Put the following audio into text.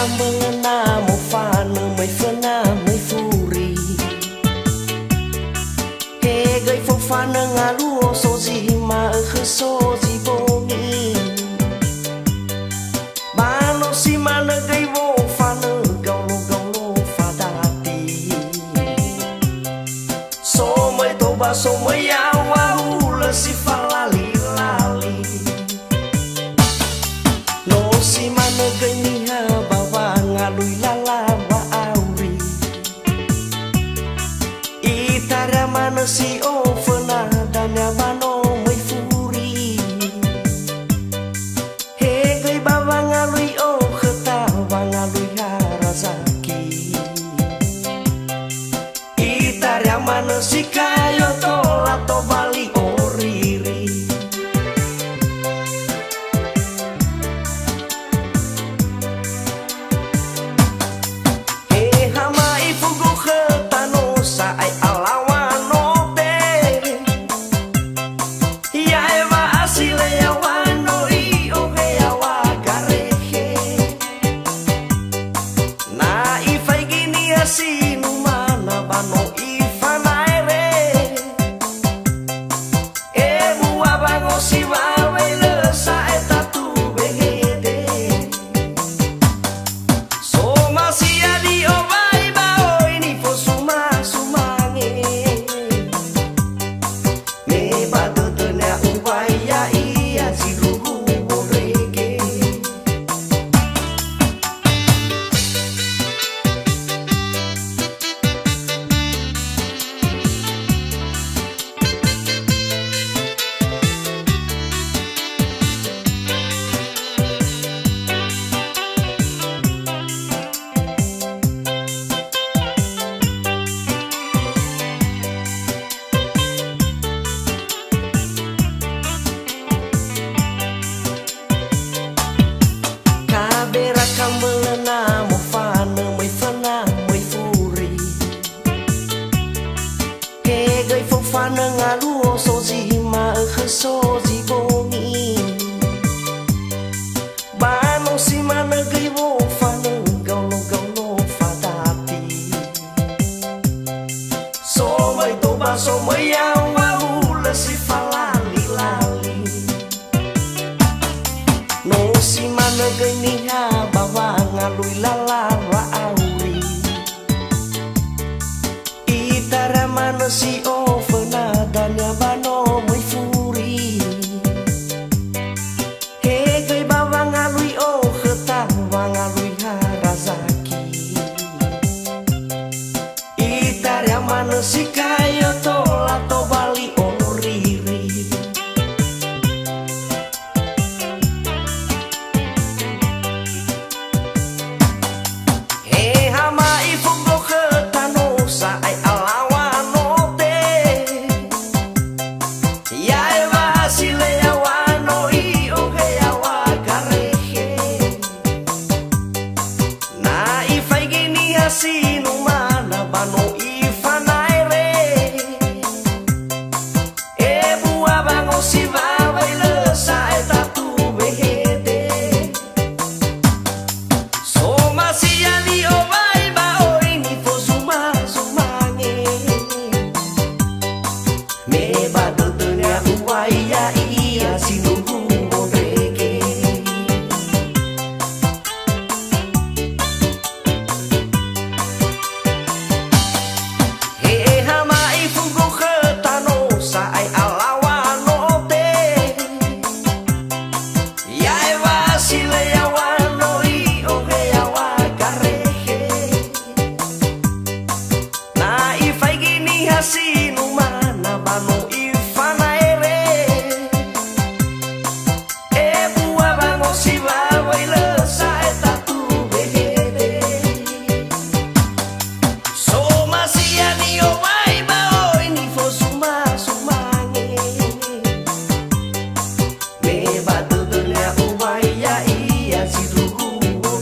mengena mo fana mai fana mai furi he gai fo fana ngalu so zi ma khu so zi bongi bano si mana gai vo fana galo fadati so mai toba so mai awa ula si falali lali no si mana gai ni ha bawa ngalui lala wa auri itara mana si o fana danya mano mai furi he gai bawa ngalui o khata wa ngalui harazaki itara mana si kayo tola to bali oriri mengena mo fana mai furi he gai fo fana ngalu so zi ma khu so zi bongi bano si mana gai vo fana galo fadati so mai toba so mai awa ula si falali lali no si mana gai ni ha bawa ngalui lala wa auri itara mana si o fana danya bano mai furi he gai bawa ngalui o khata wa ngalui harazaki itara mana si kayo tola to bali oriri si no mana bano